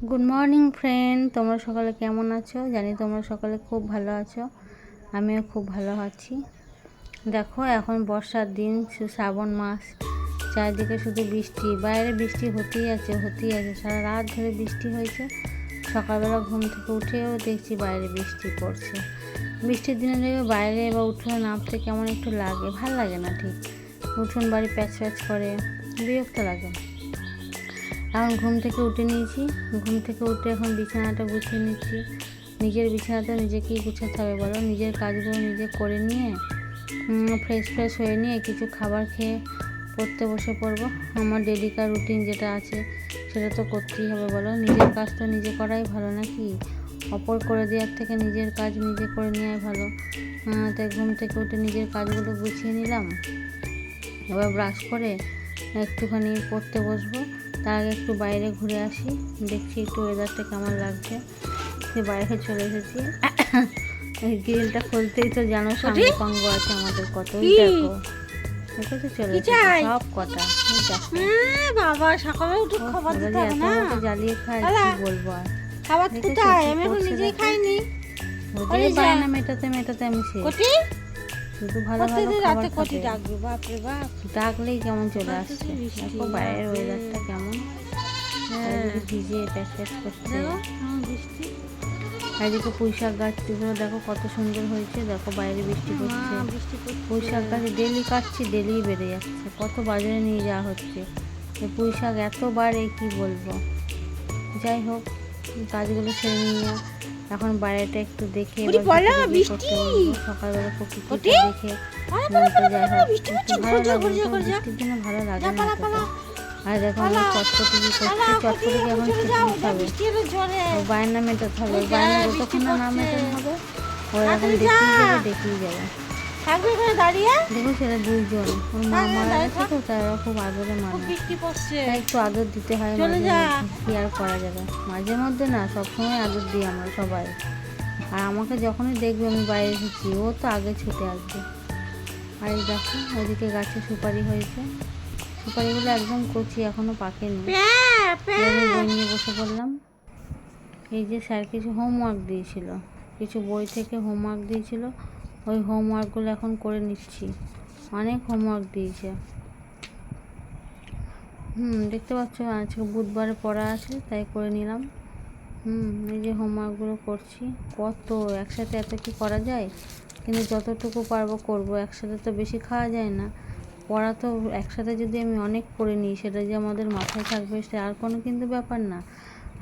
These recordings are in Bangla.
গুড মর্নিং ফ্রেন্ড, তোমরা সকালে কেমন আছো? জানি তোমরা সকালে খুব ভালো আছো, আমিও খুব ভালো আছি। দেখো এখন বর্ষার দিন, শ্রাবণ মাস, চারিদিকে শুধু বৃষ্টি, বাইরে বৃষ্টি হতেই আছে সারা রাত ধরে বৃষ্টি হয়েছে। সকালবেলা ঘুম থেকে উঠেও দেখছি বাইরে বৃষ্টি পড়ছে। বৃষ্টির দিনে দেখবে বাইরে বা উঠোনে নামতে কেমন একটু লাগে, ভাল লাগে না ঠিক, উঠোন বাড়ি প্যাচ প্যাচ করে, বিরক্ত লাগে। এখন ঘুম থেকে উঠে নিয়েছি, ঘুম থেকে উঠে এখন বিছানাটা গুছিয়ে নিচ্ছি। নিজের বিছানাটা নিজেকেই গুছাতে হবে বলো, নিজের কাজগুলো নিজে করে নিয়ে ফ্রেশ হয়ে নিয়ে কিছু খাবার খেয়ে পড়তে বসে পড়বো। আমার ডেলিকার রুটিন যেটা আছে সেটা তো করতেই হবে বলো, নিজের কাজ তো নিজে করাই ভালো নাকি? অপর করে দেওয়ার থেকে নিজের কাজ নিজে করে নেওয়াই ভালো। তাই ঘুম থেকে উঠে নিজের কাজগুলো গুছিয়ে নিলাম। এবার ব্রাশ করে একটুখানি পড়তে বসবো। তার আগে একটু বাইরে ঘুরে আসি, দেখছি একটু ওয়েদারটা কেমন লাগছে। সে বাইরে চলে এসেছি, গ্রিলটা খুলতেই তো জানো সাঙ্গ পাঙ্গ আছে আমাদের কতই, দেখো দেখো চলে এসেছে সব কটা। বাবা সকালে উঠে খাবার দিতে হবে না, জ্বালিয়ে খাই কি বলবো আর। খাবার কোথায়? আমি এখন নিজেই খাইনি, ওদের বায়না মেটাতে আমি শেষ। শুধু ভালো ভালো খাবার কটি ডাকবে, বাপরে বাপ, ডাকলেই কেমন চলে আসছে। দেখো বাইরের ওয়েদারটা কেমন, ভিজে প্যাচ প্যাচ করছে বৃষ্টি। এদিকে পুঁই শাক গাছগুলো দেখো কত সুন্দর হয়েছে, দেখো বাইরে বৃষ্টি পড়ছে। পুঁই শাক গাছ ডেলি কাটছি, ডেলি বেড়ে যাচ্ছে, কত বাজারে নিয়ে যাওয়া হচ্ছে। পুঁই শাক এত বাড়ে কি বলবো। যাই হোক, কাজগুলো সেরে নিয়ে এখন বাইরেটা একটু দেখে সকালবেলা প্রকৃতিটা দেখে মনটা যাই হোক একটু ভালো লাগবে। বৃষ্টির দিনে ভালো লাগে না তো। আর দেখো আমি চটপটি করছি, চটপটিকে এখন খেতে হবে, বায়না মেটাতে হবে। বায়না যতক্ষণ না মেটানো হবে ওরা এখন দেখেই যাবে। দেখো সেটা দুইজন, ওর মা মারা গেছে তো, তারা খুব আদরে মানুষ, একটু আদর দিতে হয়, কি আর করা যাবে। মাঝে মধ্যে না, সবসময় আদর দিই আমরা সবাই। আর আমাকে যখনই দেখবে আমি বাইরে এসেছি, ও তো আগে ছুটে আসবে। আর এই দেখো ওইদিকে গাছে সুপারি হয়েছে, সুপারিগুলো একদম কচি, এখনো পাকেনি। বই নিয়ে বসে পড়লাম। এই যে স্যার কিছু হোমওয়ার্ক দিয়েছিল, কিছু বই থেকে হোমওয়ার্ক দিয়েছিল, ওই হোমওয়ার্কগুলো এখন করে নিচ্ছি। অনেক হোমওয়ার্ক দিয়েছে। দেখতে পাচ্ছ আজকে বুধবারে পড়া আছে, তাই করে নিলাম। এই যে হোমওয়ার্কগুলো করছি। কত একসাথে এত কি করা যায়, কিন্তু যতটুকু পারবো করবো, একসাথে তো বেশি খাওয়া যায় না। পড়া তো একসাথে যদি আমি অনেক পড়ে নিই, সেটা যে আমাদের মাথায় থাকবে সে আর কোনো কিন্তু ব্যাপার না।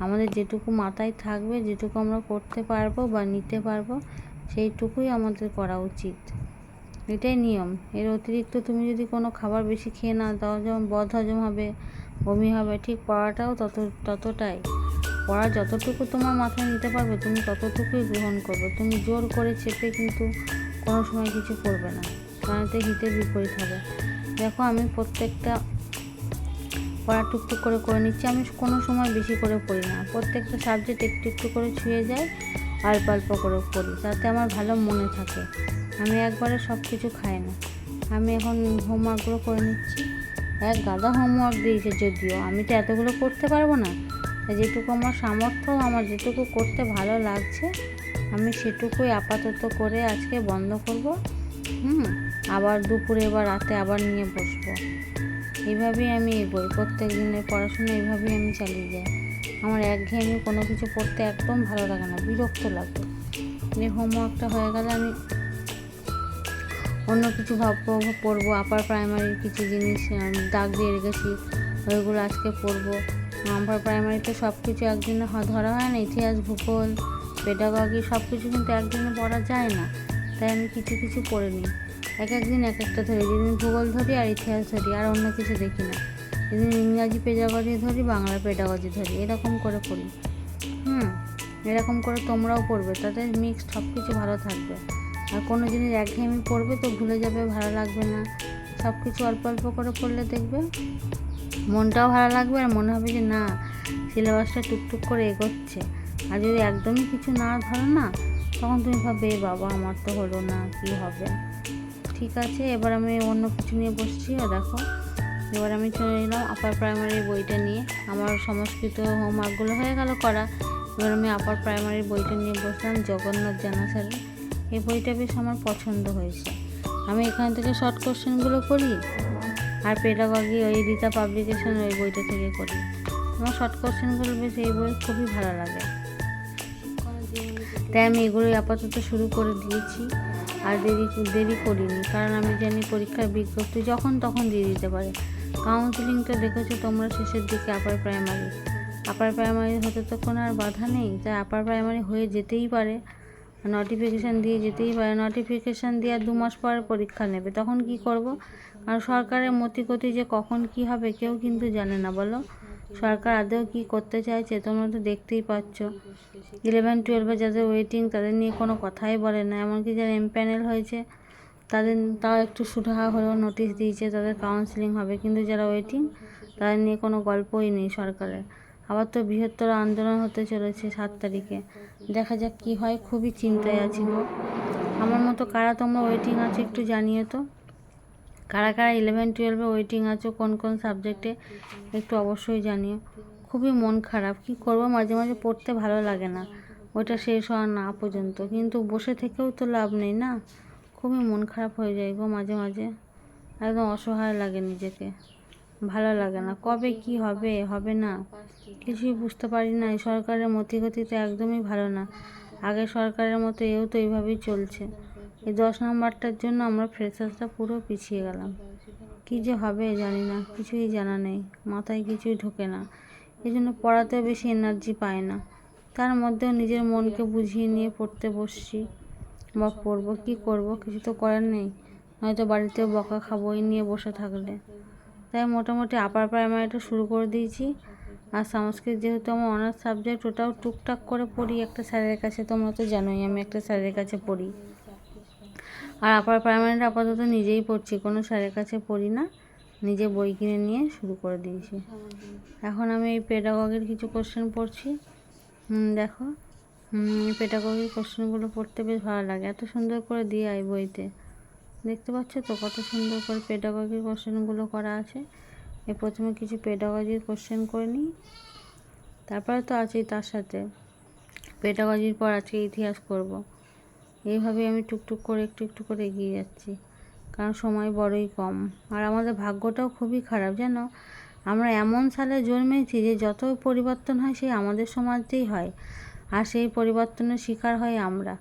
আমাদের যেটুকু মাথায় থাকবে, যেটুকু আমরা করতে পারবো বা নিতে পারবো, সেইটুকুই আমাদের করা উচিত। এটাই নিয়ম। এর অতিরিক্ত তুমি যদি কোনো খাবার বেশি খেয়ে নাও, তাও যেমন বদহজম হবে, বমি হবে। ঠিক পড়াটাও ততটাই। পড়া যতটুকু তোমার মাথায় নিতে পারবে তুমি ততটুকুই গ্রহণ করবে। তুমি জোর করে চেপে কিন্তু কোনো সময় কিছু করবে না, কারণ এতে হিতের বিপরীত হবে। দেখো আমি প্রত্যেকটা পড়া টুকটুক করে নিচ্ছি। আমি কোনো সময় বেশি করে পড়ি না, প্রত্যেকটা সাবজেক্ট একটু একটু করে ছুঁয়ে যাই, অল্প অল্প করে পড়ি, তাতে আমার ভালো মনে থাকে। আমি একবারে সব কিছু খাই না। আমি এখন হোমওয়ার্কগুলো করে নিচ্ছি। এক গাদা হোমওয়ার্ক দিয়েছে, যদিও আমি তো এতগুলো করতে পারবো না, যেটুকু আমার সামর্থ্য, আমার যেটুকু করতে ভালো লাগছে আমি সেটুকুই আপাতত করে আজকে বন্ধ করব। আবার দুপুরে বা রাতে আবার নিয়ে বসবো। এইভাবেই আমি এগোই, প্রত্যেক দিনের পড়াশোনা এইভাবেই আমি চালিয়ে যাই। আমার একঘেয়েমি কোনো কিছু পড়তে একদম ভালো লাগে না, বিরক্ত লাগে। এই হোমওয়ার্কটা হয়ে গেলে আমি অন্য কিছু পড়বো। আপার প্রাইমারির কিছু জিনিস দাগ দিয়ে রেখেছি, ওইগুলো আজকে পড়বো। আপার প্রাইমারিতে সব কিছু একদিনে ধরা হয় না, ইতিহাস, ভূগোল, পেডাগজি সব কিছু কিন্তু একদিনে পড়া যায় না, তাই আমি কিছু কিছু পড়ে নিই। একদিন এক একটা ধরি, যেদিন ভূগোল ধরি আর ইতিহাস ধরি, আর অন্য কিছু দেখি না। যেদিন ইংরাজি পেডাগজি ধরি, বাংলা পেডাগজি ধরি, এরকম করে পড়ি। এরকম করে তোমরাও পড়বে, তাতে মিক্সড সব কিছু ভালো থাকবে। আর কোনো জিনিস একঘেয়েমি পড়বে তো ভুলে যাবে, ভালো লাগবে না। সব কিছু অল্প অল্প করে পড়লে দেখবে মনটাও ভালো লাগবে, আর মনে হবে যে না, সিলেবাসটা টুকটুক করে এগোচ্ছে। আর যদি একদমই কিছু না ধরো না, তখন তুমি ভাববে বাবা আমার তো হলো না, কি হবে। ঠিক আছে, এবার আমি অন্য কিছু নিয়ে বসছি। আর দেখো এবার আমি চলে এলাম আপার প্রাইমারি বইটা নিয়ে। আমার সংস্কৃত হোমওয়ার্কগুলো হয়ে গেল করা। এবার আমি আপার প্রাইমারি বইটা নিয়ে বসলাম, জগন্নাথ জানা স্যারের। এই বইটা বেশ আমার পছন্দ হয়েছে। আমি এখান থেকে শর্ট কোশ্চেনগুলো করি, আর পেডাগজি ওই রীতা পাবলিকেশন ওই বইটা থেকে করি। আমার শর্ট কোশ্চেনগুলো বেশ এই বই খুবই ভালো লাগে, তাই আমি এগুলোই আপাতত শুরু করে দিয়েছি। আর দেরি করিনি, কারণ আমি জানি পরীক্ষার বিজ্ঞপ্তি যখন তখন দিয়ে দিতে পারে। কাউন্সিলিংটা দেখেছো তোমরা শেষের দিকে আপার প্রাইমারি হতে তো কোনো আর বাধা নেই, তাই আপার প্রাইমারি হয়ে যেতেই পারে, নোটিফিকেশান দিয়ে যেতেই পারে। নোটিফিকেশান দেওয়ার 2 মাস পর পরীক্ষা নেবে, তখন কি করব? আর সরকারের মতিগতি যে কখন কি হবে কেউ কিন্তু জানে না, বলো। সরকার আদৌ কি করতে চাইছে তোমরা তো দেখতেই পাচ্ছ। 11-12 যাদের ওয়েটিং তাদের নিয়ে কোনো কথাই বলে না, এমনকি যারা এমপ্যানেল হয়েছে তাদের তাও একটু সুরাহা হলেও নোটিশ দিয়েছে তাদের কাউন্সিলিং হবে, কিন্তু যারা ওয়েটিং তাদের নিয়ে কোনো গল্পই নেই সরকারের। আবার তো বৃহত্তর আন্দোলন হতে চলেছে 7 তারিখে, দেখা যাক কি হয়। খুবই চিন্তায় আছি গো। আমার মতো কারা তোমরা ওয়েটিং আছো একটু জানিও তো, কারা 11-12 ওয়েটিং আছো কোন কোন সাবজেক্টে, একটু অবশ্যই জানিও। খুবই মন খারাপ, কি করব, মাঝে মাঝে পড়তে ভালো লাগে না ওইটা শেষ হওয়া না পর্যন্ত, কিন্তু বসে থেকেও তো লাভ নেই না। খুবই মন খারাপ হয়ে যায় গো মাঝে মাঝে, একদম অসহায় লাগে নিজেকে, ভালো লাগে না। কবে কি হবে হবে না কিছুই বুঝতে পারি না। এই সরকারের মতিগতিতে একদমই ভালো না। আগে সরকারের মতো এও তো এইভাবেই চলছে। এই 10 নম্বরটার জন্য আমরা ফ্রেশার্সরা পুরো পিছিয়ে গেলাম। কী যে হবে জানি না, কিছুই জানা নেই, মাথায় কিছুই ঢোকে না। এই জন্য পড়াতেও বেশি এনার্জি পায় না। তার মধ্যেও নিজের মনকে বুঝিয়ে নিয়ে পড়তে বসছি বা পড়বো, কী করব, কিছু তো করার নেই। হয়তো বাড়িতেও বকা খাবো এই নিয়ে বসে থাকলে। তাই মোটামুটি আপার প্রাইমারিটা শুরু করে দিয়েছি। আর সংস্কৃত যেহেতু আমার অনার্স সাবজেক্ট, ওটাও টুকটাক করে পড়ি একটা স্যারের কাছে, তোমরা তো জানোই আমি একটা স্যারের কাছে পড়ি। আর আপার প্রাইমারিটা আপাতত নিজেই পড়ছি, কোনো স্যারের কাছে পড়ি না, নিজে বই কিনে নিয়ে শুরু করে দিয়েছি। এখন আমি এই পেডাগগির কিছু কোশ্চেন পড়ছি। দেখো, পেডাগগির কোশ্চেনগুলো পড়তে বেশ ভালো লাগে, এত সুন্দর করে দিয়ে এই বইতে। দেখতে পাচ্ছ তো কত সুন্দর করে পেডাগগির কোশ্চেনগুলো করা আছে। প্রথমে কিছু পেডাগজির কোশ্চেন করে নিই, তারপরে তো আছেই তার সাথে পেডাগজির পর আজকে ইতিহাস করব। এইভাবে আমি টুকটুক করে একটু একটু করে এগিয়ে যাচ্ছি, কারণ সময় বড়ই কম। আর আমাদের ভাগ্যটাও খুবই খারাপ জানো, আমরা এমন সালে জন্মেছি যে যত পরিবর্তন হয় সেই আমাদের সমাজেই হয়, আর সেই পরিবর্তনের শিকার হয় আমরা।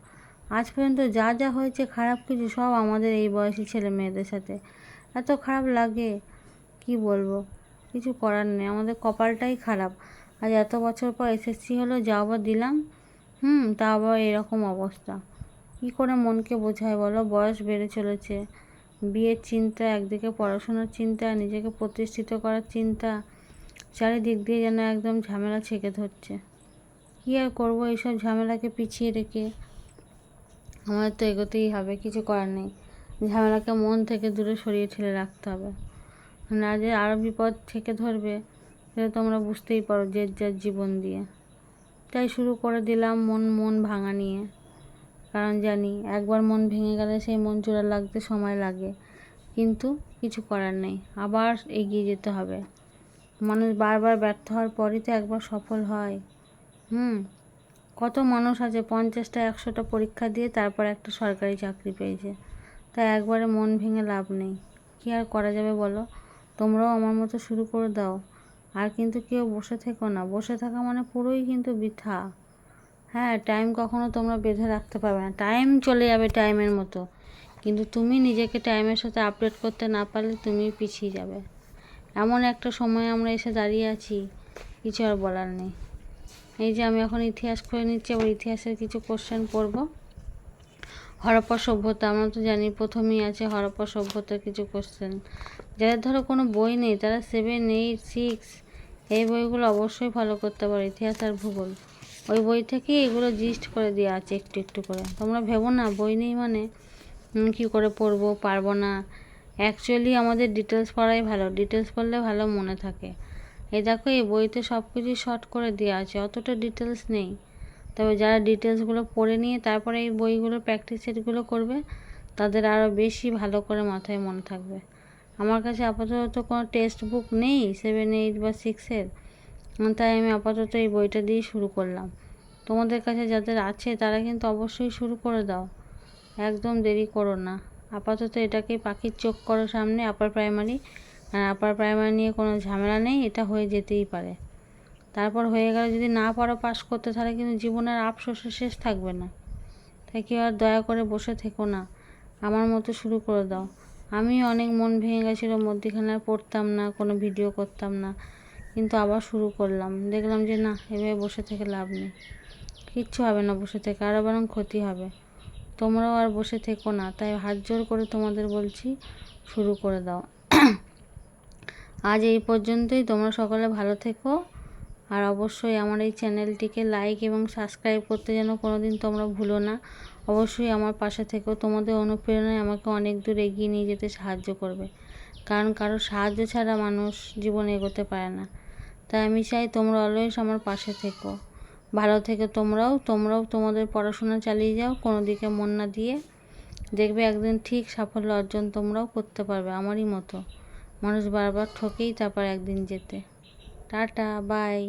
আজ পর্যন্ত যা যা হয়েছে খারাপ কিছু, সব আমাদের এই বয়সী ছেলে মেয়েদের সাথে। এত খারাপ লাগে কি বলবো, কিছু করার নেই, আমাদের কপালটাই খারাপ। আজ এত বছর পর এসএসসি হলো, যা আবার দিলাম, তা আবার এরকম অবস্থা। কী করে মনকে বোঝায় বলো, বয়স বেড়ে চলেছে, বিয়ের চিন্তা, একদিকে পড়াশোনার চিন্তা, নিজেকে প্রতিষ্ঠিত করার চিন্তা, চারিদিক দিয়ে যেন একদম ঝামেলা ছেঁকে ধরছে। কী আর করবো, এইসব ঝামেলাকে পিছিয়ে রেখে আমাদের তো এগোতেই হবে, কিছু করার নেই। ঝামেলাকে মন থেকে দূরে সরিয়ে ঠেলে রাখতে হবে, না যে আরও বিপদ থেকে ধরবে সেটা তোমরা বুঝতেই পারো যে যার জীবন দিয়ে। তাই শুরু করে দিলাম মন ভাঙা নিয়ে, কারণ জানি একবার মন ভেঙে গেলে সেই মন জোড়া লাগতে সময় লাগে, কিন্তু কিছু করার নেই, আবার এগিয়ে যেতে হবে। মানুষ বারবার ব্যর্থ হওয়ার পরই তো একবার সফল হয়। কত মানুষ আছে 50টা 100টা পরীক্ষা দিয়ে তারপর একটা সরকারি চাকরি পেয়েছে। তাই একবারে মন ভেঙে লাভ নেই, কী আর করা যাবে বলো। তোমরাও আমার মতো শুরু করে দাও, আর কিন্তু কেউ বসে থেকো না, বসে থাকা মানে পুরোই কিন্তু বৃথা। হ্যাঁ, টাইম কখনো তোমরা বেঁধে রাখতে পারবে না, টাইম চলে যাবে টাইমের মতো, কিন্তু তুমি নিজেকে টাইমের সাথে আপডেট করতে না পারলে তুমি পিছিয়ে যাবে। এমন একটা সময় আমরা এসে দাঁড়িয়ে আছি, কিছু আর বলার নেই। এই যে আমি এখন ইতিহাস করে নিচ্ছি, আবার ইতিহাসের কিছু কোশ্চেন পড়বো। হরপ্পা সভ্যতা, আমরা তো জানি প্রথমেই আছে হরপ্পা সভ্যতার কিছু কোশ্চেন। যাদের ধরো কোনো বই নেই তারা 7, 8, 6 এই বইগুলো অবশ্যই ফলো করতে পারো, ইতিহাস আর ভূগোল। ওই বই থেকেই এগুলো জিস্ট করে দেওয়া আছে একটু একটু করে। তোমরা ভেবো না বই নেই মানে কী করে পড়বো, পারবো না। অ্যাকচুয়ালি আমাদের ডিটেলস পড়াই ভালো, ডিটেলস পড়লে ভালো মনে থাকে। এই দেখো এই বইতে সব কিছুই শর্ট করে দেওয়া আছে, অতটা ডিটেলস নেই। তবে যারা ডিটেলসগুলো পড়ে নিয়ে তারপরে এই বইগুলো প্র্যাকটিস সেটগুলো করবে, তাদের আরও বেশি ভালো করে মাথায় মনে থাকবে। আমার কাছে আপাতত তো কোনো টেক্সট বুক নেই 7, 8 বা 6-এর, তাই আমি আপাতত এই বইটা দিয়েই শুরু করলাম। তোমাদের কাছে যাদের আছে তারা কিন্তু অবশ্যই শুরু করে দাও, একদম দেরি করো না। আপাতত এটাকে পাখির চোখ করো সামনে, আপার প্রাইমারি। আর আপার প্রাইমারি নিয়ে কোনো ঝামেলা নেই, এটা হয়ে যেতেই পারে। তারপর হয়ে গেলে যদি না পারো পাস করতে, তাহলে কিন্তু জীবনের আফসোসের শেষ থাকবে না। তাই কেউ আর দয়া করে বসে থেকো না, আমার মতো শুরু করে দাও। আমি অনেক মন ভেঙে গেছিলো, মধ্যিখানে আর পড়তাম না, কোনো ভিডিও করতাম না, কিন্তু আবার শুরু করলাম। দেখলাম যে না, এভাবে বসে থেকে লাভ নেই, কিচ্ছু হবে না বসে থেকে, আরও বরং ক্ষতি হবে। তোমরাও আর বসে থেকো না, তাই হাত জোর করে তোমাদের বলছি শুরু করে দাও। আজ এই পর্যন্তই। তোমরা সকলে ভালো থেকো, আর অবশ্যই আমার এই চ্যানেলটিকে লাইক এবং সাবস্ক্রাইব করতে যেন কোনো দিন তোমরা ভুলো না। অবশ্যই আমার পাশে থেকো, তোমাদের অনুপ্রেরণায় আমাকে অনেক দূর এগিয়ে নিয়ে যেতে সাহায্য করবে, কারণ কারো সাহায্য ছাড়া মানুষ জীবনে এগোতে পারে না। তাই আমি চাই তোমরা অলওয়েজ আমার পাশে থেকো, ভালো থেকো। তোমরাও তোমাদের পড়াশোনা চালিয়ে যাও, কোনো দিকে মন না দিয়ে। দেখবে একদিন ঠিক সাফল্য অর্জন তোমরাও করতে পারবে আমারই মতো। মানুষ বারবার ঠকেই তারপর একদিন জেতে। Tata, by.